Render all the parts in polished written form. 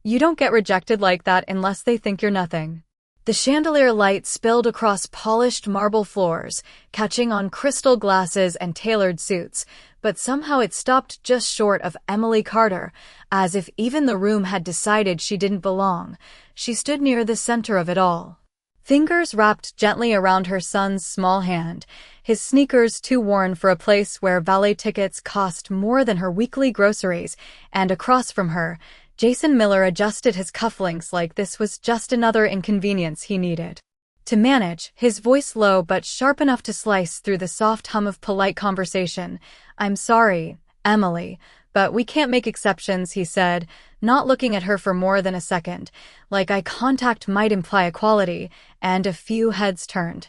You don't get rejected like that unless they think you're nothing. The chandelier light spilled across polished marble floors, catching on crystal glasses and tailored suits, but somehow it stopped just short of Emily Carter, as if even the room had decided she didn't belong. She stood near the center of it all. Fingers wrapped gently around her son's small hand, his sneakers too worn for a place where valet tickets cost more than her weekly groceries, and across from her, Jason Miller adjusted his cufflinks like this was just another inconvenience he needed to manage, his voice low but sharp enough to slice through the soft hum of polite conversation. "I'm sorry, Emily, but we can't make exceptions," he said, not looking at her for more than a second, like eye contact might imply equality, and a few heads turned.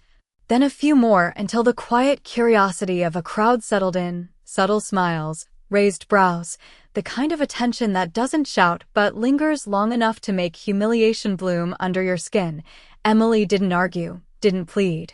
Then a few more until the quiet curiosity of a crowd settled in, subtle smiles, raised brows, the kind of attention that doesn't shout but lingers long enough to make humiliation bloom under your skin. Emily didn't argue, didn't plead,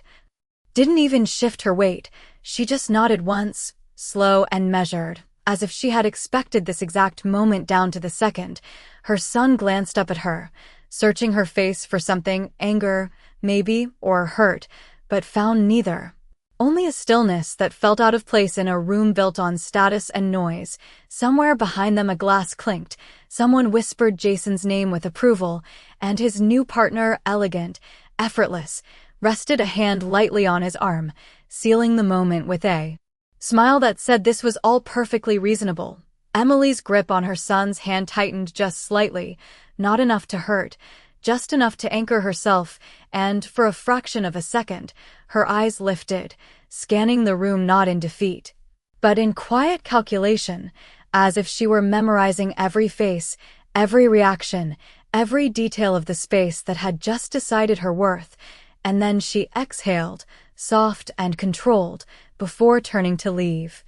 didn't even shift her weight. She just nodded once, slow and measured, as if she had expected this exact moment down to the second. Her son glanced up at her, searching her face for something, anger, maybe, or hurt, but found neither. Only a stillness that felt out of place in a room built on status and noise. Somewhere behind them a glass clinked, someone whispered Jason's name with approval, and his new partner, elegant, effortless, rested a hand lightly on his arm, sealing the moment with a smile that said this was all perfectly reasonable. Emily's grip on her son's hand tightened just slightly, not enough to hurt, just enough to anchor herself, and for a fraction of a second, her eyes lifted, scanning the room not in defeat, but in quiet calculation, as if she were memorizing every face, every reaction, every detail of the space that had just decided her worth. And then she exhaled, soft and controlled, before turning to leave,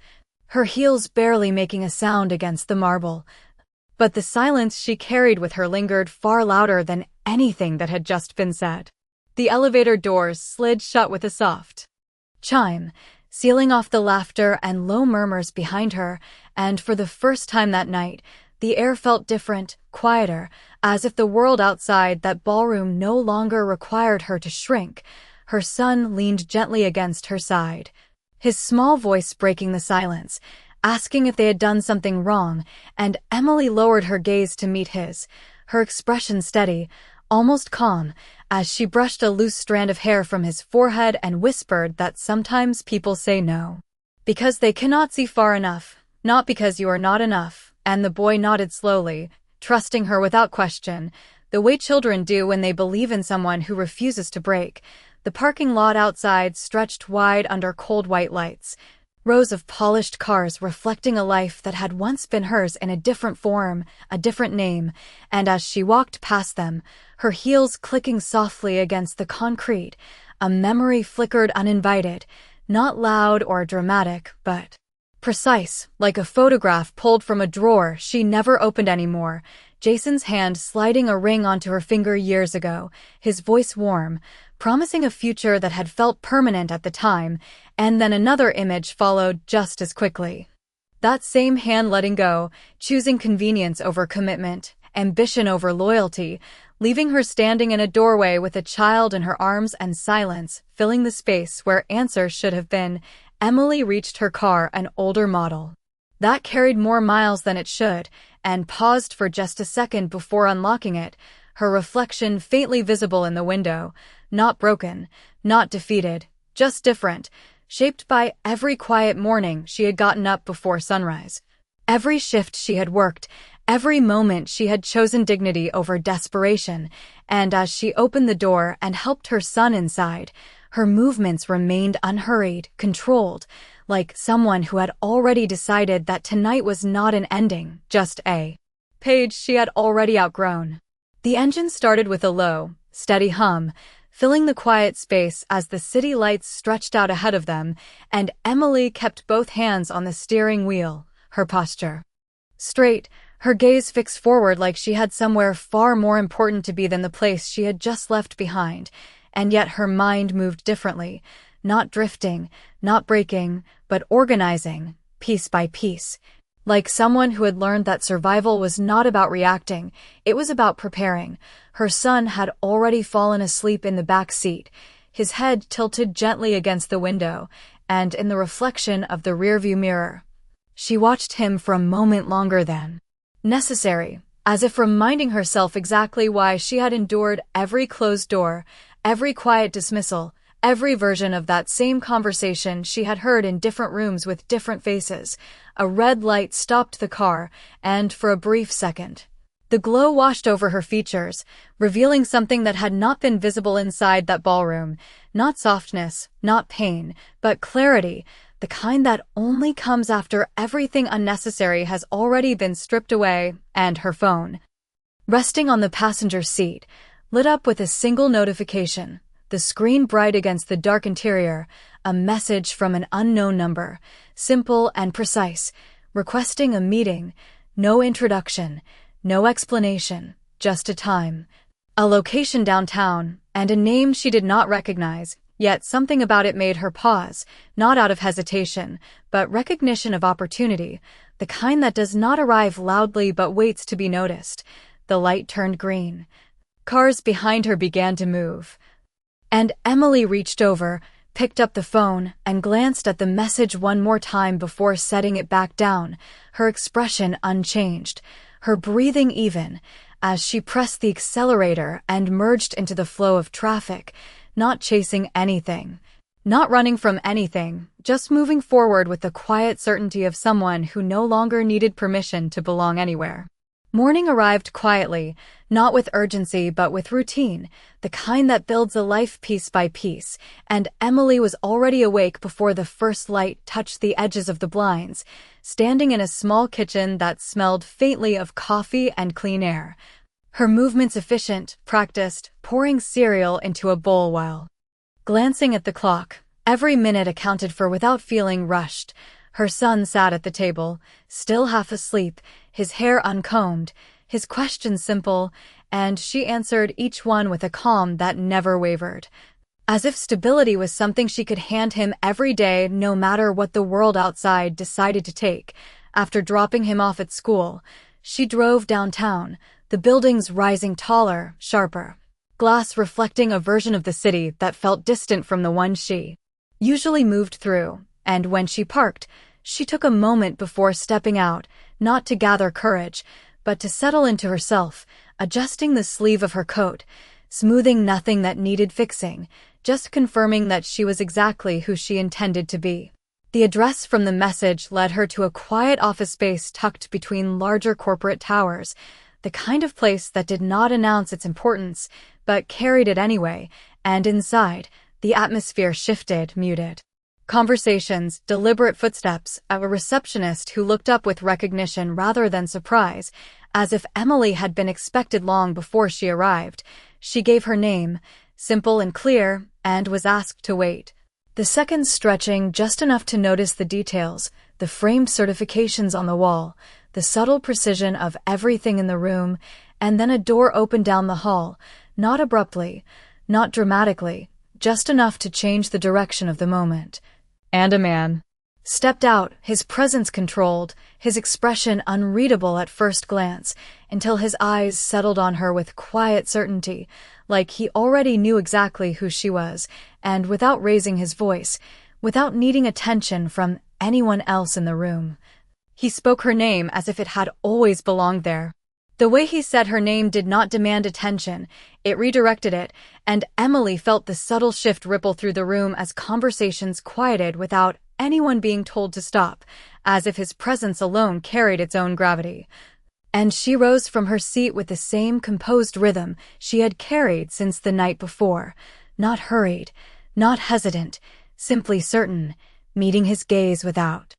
her heels barely making a sound against the marble. But the silence she carried with her lingered far louder than anything that had just been said. The elevator doors slid shut with a soft chime, sealing off the laughter and low murmurs behind her, and for the first time that night, the air felt different, quieter, as if the world outside that ballroom no longer required her to shrink. Her son leaned gently against her side, his small voice breaking the silence, asking if they had done something wrong, and Emily lowered her gaze to meet his, her expression steady, almost calm, as she brushed a loose strand of hair from his forehead and whispered that sometimes people say no because they cannot see far enough, not because you are not enough. And the boy nodded slowly, trusting her without question, the way children do when they believe in someone who refuses to break. The parking lot outside stretched wide under cold white lights, rows of polished cars reflecting a life that had once been hers in a different form, a different name, and as she walked past them, her heels clicking softly against the concrete, a memory flickered uninvited, not loud or dramatic, but precise, like a photograph pulled from a drawer she never opened anymore. Jason's hand sliding a ring onto her finger years ago, his voice warm, promising a future that had felt permanent at the time, and then another image followed just as quickly. That same hand letting go, choosing convenience over commitment, ambition over loyalty, leaving her standing in a doorway with a child in her arms and silence filling the space where answers should have been. Emily reached her car, an older model that carried more miles than it should, and paused for just a second before unlocking it, her reflection faintly visible in the window, not broken, not defeated, just different, shaped by every quiet morning she had gotten up before sunrise, every shift she had worked, every moment she had chosen dignity over desperation. And as she opened the door and helped her son inside, her movements remained unhurried, controlled, like someone who had already decided that tonight was not an ending, just a page she had already outgrown. The engine started with a low, steady hum, filling the quiet space as the city lights stretched out ahead of them, and Emily kept both hands on the steering wheel, her posture straight, her gaze fixed forward like she had somewhere far more important to be than the place she had just left behind. And yet her mind moved differently, not drifting, not breaking, but organizing, piece by piece, Like someone who had learned that survival was not about reacting, it was about preparing. Her son had already fallen asleep in the back seat, his head tilted gently against the window, and in the reflection of the rearview mirror. She watched him for a moment longer than necessary, as if reminding herself exactly why she had endured every closed door, every quiet dismissal, every version of that same conversation she had heard in different rooms with different faces. A red light stopped the car, and for a brief second, the glow washed over her features, revealing something that had not been visible inside that ballroom. Not softness, not pain, but clarity, the kind that only comes after everything unnecessary has already been stripped away. And her phone, resting on the passenger seat, lit up with a single notification, the screen bright against the dark interior, a message from an unknown number, simple and precise, requesting a meeting. No introduction, no explanation, just a time, a location downtown, and a name she did not recognize. Yet something about it made her pause, not out of hesitation, but recognition of opportunity, the kind that does not arrive loudly but waits to be noticed. The light turned green. Cars behind her began to move. And Emily reached over, picked up the phone, and glanced at the message one more time before setting it back down, her expression unchanged, her breathing even, as she pressed the accelerator and merged into the flow of traffic, not chasing anything, not running from anything, just moving forward with the quiet certainty of someone who no longer needed permission to belong anywhere. Morning arrived quietly, not with urgency but with routine, the kind that builds a life piece by piece, and Emily was already awake before the first light touched the edges of the blinds, standing in a small kitchen that smelled faintly of coffee and clean air. Her movements efficient, practiced, pouring cereal into a bowl while glancing at the clock, every minute accounted for without feeling rushed. Her son sat at the table, still half asleep, his hair uncombed, his questions simple, and she answered each one with a calm that never wavered. As if stability was something she could hand him every day no matter what the world outside decided to take. After dropping him off at school, she drove downtown, the buildings rising taller, sharper, glass reflecting a version of the city that felt distant from the one she usually moved through. And when she parked, she took a moment before stepping out, not to gather courage, but to settle into herself, adjusting the sleeve of her coat, smoothing nothing that needed fixing, just confirming that she was exactly who she intended to be. The address from the message led her to a quiet office space tucked between larger corporate towers, the kind of place that did not announce its importance, but carried it anyway, and inside, the atmosphere shifted, muted. Conversations, deliberate footsteps, a receptionist who looked up with recognition rather than surprise, as if Emily had been expected long before she arrived. She gave her name, simple and clear, and was asked to wait. The seconds stretching just enough to notice the details, the framed certifications on the wall, the subtle precision of everything in the room, and then a door opened down the hall, not abruptly, not dramatically, just enough to change the direction of the moment. And a man stepped out, his presence controlled, his expression unreadable at first glance, until his eyes settled on her with quiet certainty, like he already knew exactly who she was, and without raising his voice, without needing attention from anyone else in the room. He spoke her name as if it had always belonged there. The way he said her name did not demand attention, it redirected it, and Emily felt the subtle shift ripple through the room as conversations quieted without anyone being told to stop, as if his presence alone carried its own gravity. And she rose from her seat with the same composed rhythm she had carried since the night before, not hurried, not hesitant, simply certain, meeting his gaze without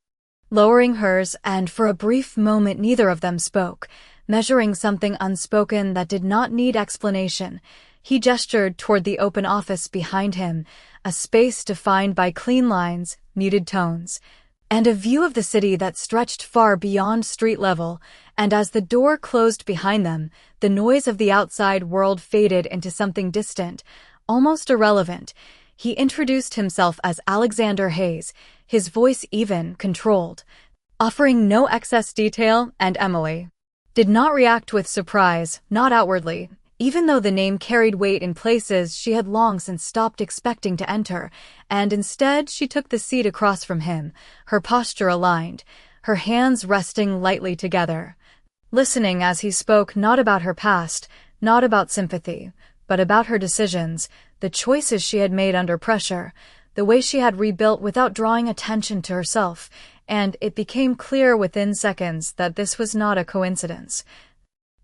lowering hers, and for a brief moment neither of them spoke, measuring something unspoken that did not need explanation. He gestured toward the open office behind him, a space defined by clean lines, muted tones, and a view of the city that stretched far beyond street level. And as the door closed behind them, the noise of the outside world faded into something distant, almost irrelevant. He introduced himself as Alexander Hayes, his voice even, controlled. offering no excess detail, and Emily did not react with surprise, not outwardly, even though the name carried weight in places she had long since stopped expecting to enter, and instead she took the seat across from him, her posture aligned, her hands resting lightly together, listening as he spoke not about her past, not about sympathy, but about her decisions, the choices she had made under pressure, the way she had rebuilt without drawing attention to herself, and it became clear within seconds that this was not a coincidence.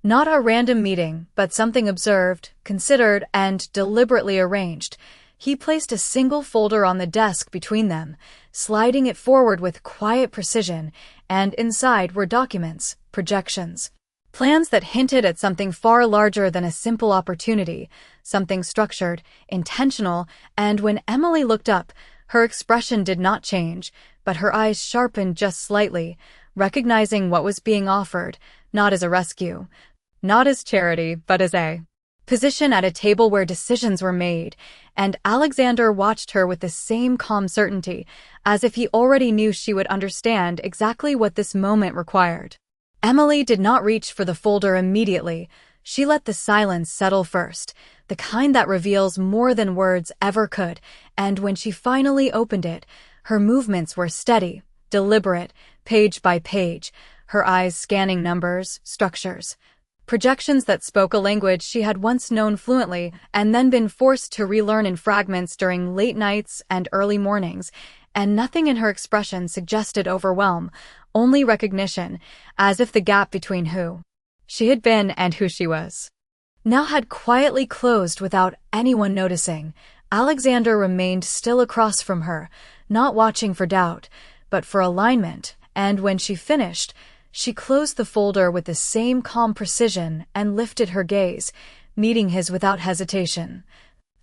Not a random meeting, but something observed, considered, and deliberately arranged. He placed a single folder on the desk between them, sliding it forward with quiet precision, and inside were documents, projections, plans that hinted at something far larger than a simple opportunity, something structured, intentional, and when Emily looked up, her expression did not change, but her eyes sharpened just slightly, recognizing what was being offered, not as a rescue, not as charity, but as a position at a table where decisions were made, and Alexander watched her with the same calm certainty, as if he already knew she would understand exactly what this moment required. Emily did not reach for the folder immediately. She let the silence settle first, the kind that reveals more than words ever could, and when she finally opened it, her movements were steady, deliberate, page by page, her eyes scanning numbers, structures, projections that spoke a language she had once known fluently and then been forced to relearn in fragments during late nights and early mornings, and nothing in her expression suggested overwhelm, only recognition, as if the gap between who she had been and who she was now had quietly closed without anyone noticing. Alexander remained still across from her, not watching for doubt, but for alignment, and when she finished, she closed the folder with the same calm precision and lifted her gaze, meeting his without hesitation,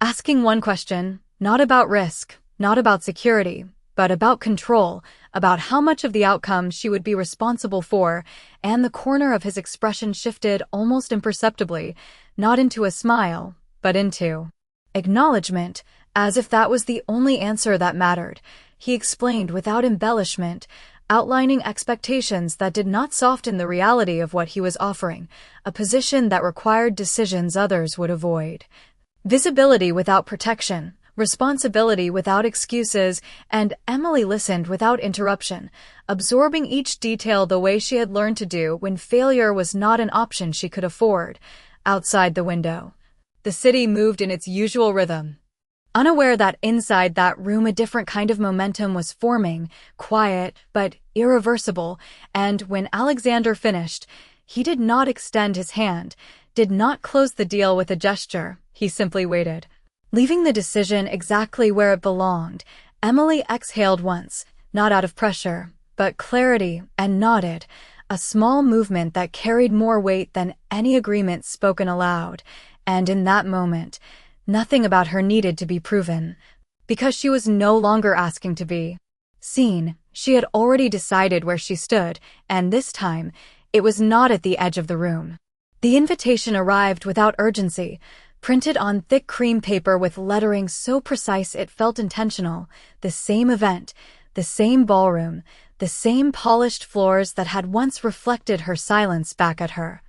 asking one question, not about risk, not about security, but about control, about how much of the outcome she would be responsible for, and the corner of his expression shifted almost imperceptibly, not into a smile, but into acknowledgement, as if that was the only answer that mattered. He explained without embellishment, outlining expectations that did not soften the reality of what he was offering, a position that required decisions others would avoid, visibility without protection, responsibility without excuses, and Emily listened without interruption, absorbing each detail the way she had learned to do when failure was not an option she could afford. Outside the window, the city moved in its usual rhythm, unaware that inside that room a different kind of momentum was forming, quiet but irreversible, and when Alexander finished, he did not extend his hand, did not close the deal with a gesture, he simply waited, leaving the decision exactly where it belonged. Emily exhaled once, not out of pressure, but clarity, and nodded, a small movement that carried more weight than any agreement spoken aloud, and in that moment, nothing about her needed to be proven, because she was no longer asking to be seen. She had already decided where she stood, and this time, it was not at the edge of the room. The invitation arrived without urgency, printed on thick cream paper with lettering so precise it felt intentional, the same event, the same ballroom, the same polished floors that had once reflected her silence back at her.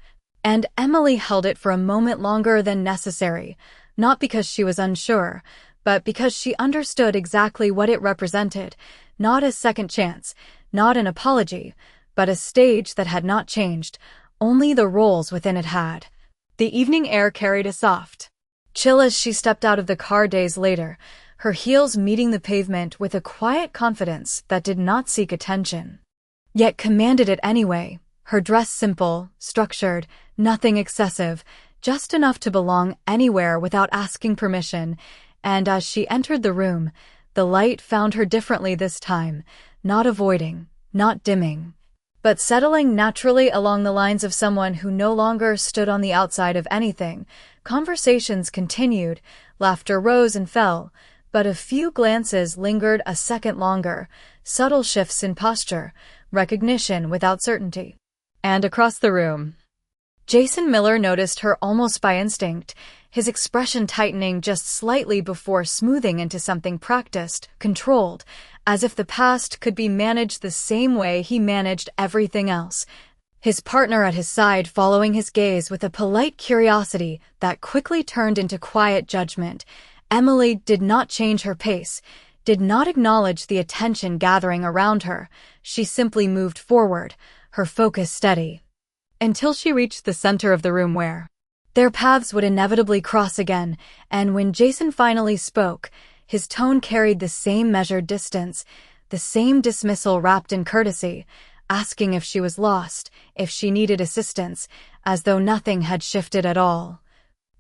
And Emily held it for a moment longer than necessary, not because she was unsure, but because she understood exactly what it represented, not a second chance, not an apology, but a stage that had not changed, only the roles within it had. The evening air carried a soft chill as she stepped out of the car days later, her heels meeting the pavement with a quiet confidence that did not seek attention, yet commanded it anyway, her dress simple, structured, nothing excessive, just enough to belong anywhere without asking permission, and as she entered the room, the light found her differently this time, not avoiding, not dimming, but settling naturally along the lines of someone who no longer stood on the outside of anything. Conversations continued, laughter rose and fell, but a few glances lingered a second longer, subtle shifts in posture, recognition without certainty. And across the room, Jason Miller noticed her almost by instinct, his expression tightening just slightly before smoothing into something practiced, controlled, as if the past could be managed the same way he managed everything else. His partner at his side following his gaze with a polite curiosity that quickly turned into quiet judgment. Emily did not change her pace, did not acknowledge the attention gathering around her. She simply moved forward, her focus steady, until she reached the center of the room where their paths would inevitably cross again. And when Jason finally spoke, his tone carried the same measured distance, the same dismissal wrapped in courtesy, asking if she was lost, if she needed assistance, as though nothing had shifted at all.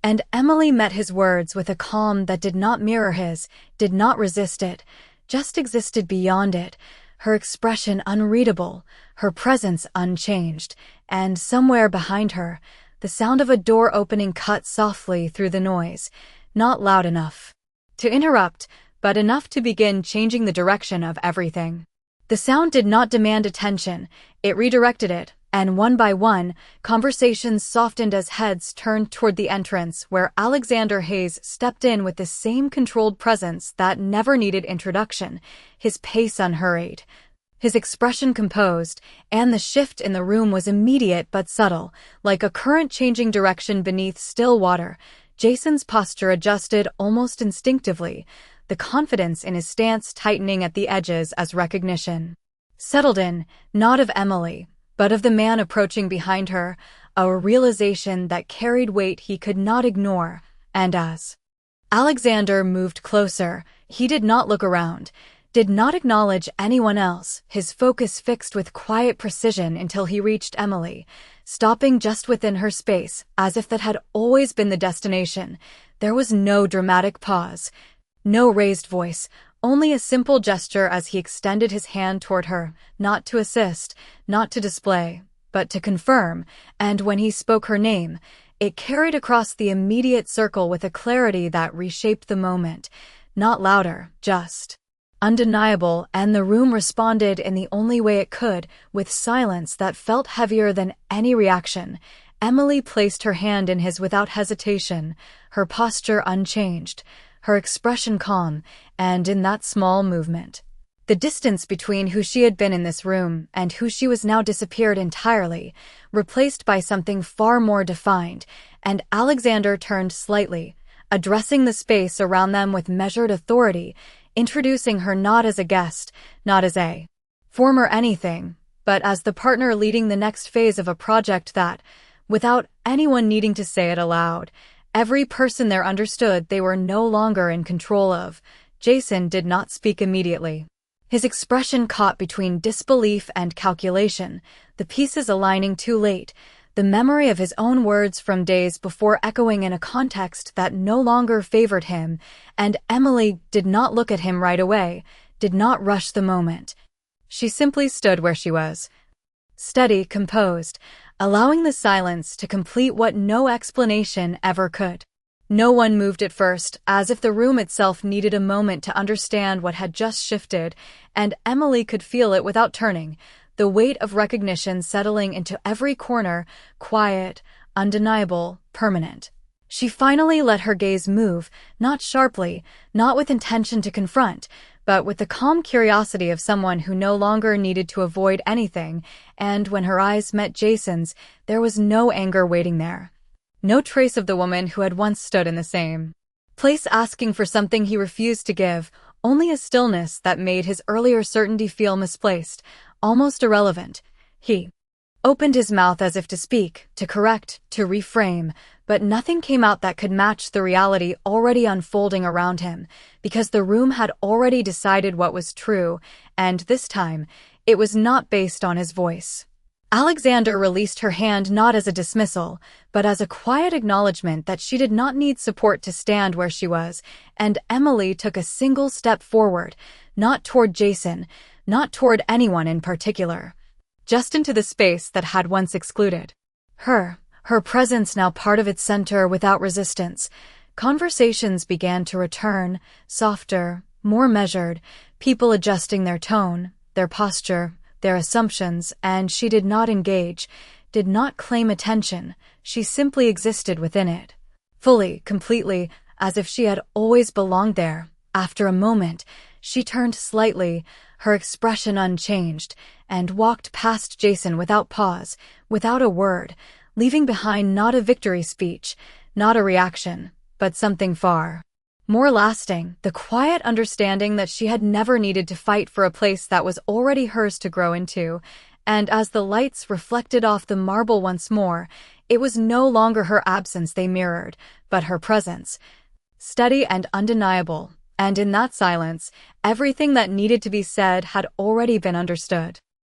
And Emily met his words with a calm that did not mirror his, did not resist it, just existed beyond it, her expression unreadable, her presence unchanged, and somewhere behind her, the sound of a door opening cut softly through the noise, not loud enough to interrupt, but enough to begin changing the direction of everything. The sound did not demand attention, it redirected it, and one by one, conversations softened as heads turned toward the entrance where Alexander Hayes stepped in with the same controlled presence that never needed introduction, his pace unhurried, his expression composed, and the shift in the room was immediate but subtle, like a current changing direction beneath still water. Jason's posture adjusted almost instinctively, the confidence in his stance tightening at the edges as recognition settled in, not of Emily, but of the man approaching behind her, a realization that carried weight he could not ignore. And as Alexander moved closer, he did not look around, did not acknowledge anyone else, his focus fixed with quiet precision until he reached Emily, stopping just within her space, as if that had always been the destination. There was no dramatic pause, no raised voice, only a simple gesture as he extended his hand toward her, not to assist, not to display, but to confirm, and when he spoke her name, it carried across the immediate circle with a clarity that reshaped the moment, not louder, just undeniable, and the room responded in the only way it could, with silence that felt heavier than any reaction. Emily placed her hand in his without hesitation, her posture unchanged, her expression calm, and in that small movement, the distance between who she had been in this room and who she was now disappeared entirely, replaced by something far more defined, and Alexander turned slightly, addressing the space around them with measured authority, introducing her not as a guest, not as a former anything, but as the partner leading the next phase of a project that, without anyone needing to say it aloud, every person there understood they were no longer in control of. Jason did not speak immediately. His expression caught between disbelief and calculation, the pieces aligning too late, the memory of his own words from days before echoing in a context that no longer favored him, and Emily did not look at him right away, did not rush the moment. She simply stood where she was, steady, composed, allowing the silence to complete what no explanation ever could. No one moved at first, as if the room itself needed a moment to understand what had just shifted, and Emily could feel it without turning, the weight of recognition settling into every corner, quiet, undeniable, permanent. She finally let her gaze move, not sharply, not with intention to confront, but with the calm curiosity of someone who no longer needed to avoid anything, and when her eyes met Jason's, there was no anger waiting there. No trace of the woman who had once stood in the same place asking for something he refused to give, only a stillness that made his earlier certainty feel misplaced, almost irrelevant. He opened his mouth as if to speak, to correct, to reframe, but nothing came out that could match the reality already unfolding around him, because the room had already decided what was true, and this time, it was not based on his voice. Alexander released her hand not as a dismissal, but as a quiet acknowledgement that she did not need support to stand where she was, and Emily took a single step forward, not toward Jason, not toward anyone in particular, just into the space that had once excluded her presence now part of its center without resistance. Conversations began to return, softer, more measured, people adjusting their tone, their posture, their assumptions, and she did not engage, did not claim attention, she simply existed within it. fully, completely, as if she had always belonged there. After a moment, she turned slightly, her expression unchanged, and walked past Jason without pause, without a word, leaving behind not a victory speech, not a reaction, but something far more lasting, the quiet understanding that she had never needed to fight for a place that was already hers to grow into. And as the lights reflected off the marble once more, it was no longer her absence they mirrored, but her presence, steady and undeniable. And in that silence, everything that needed to be said had already been understood.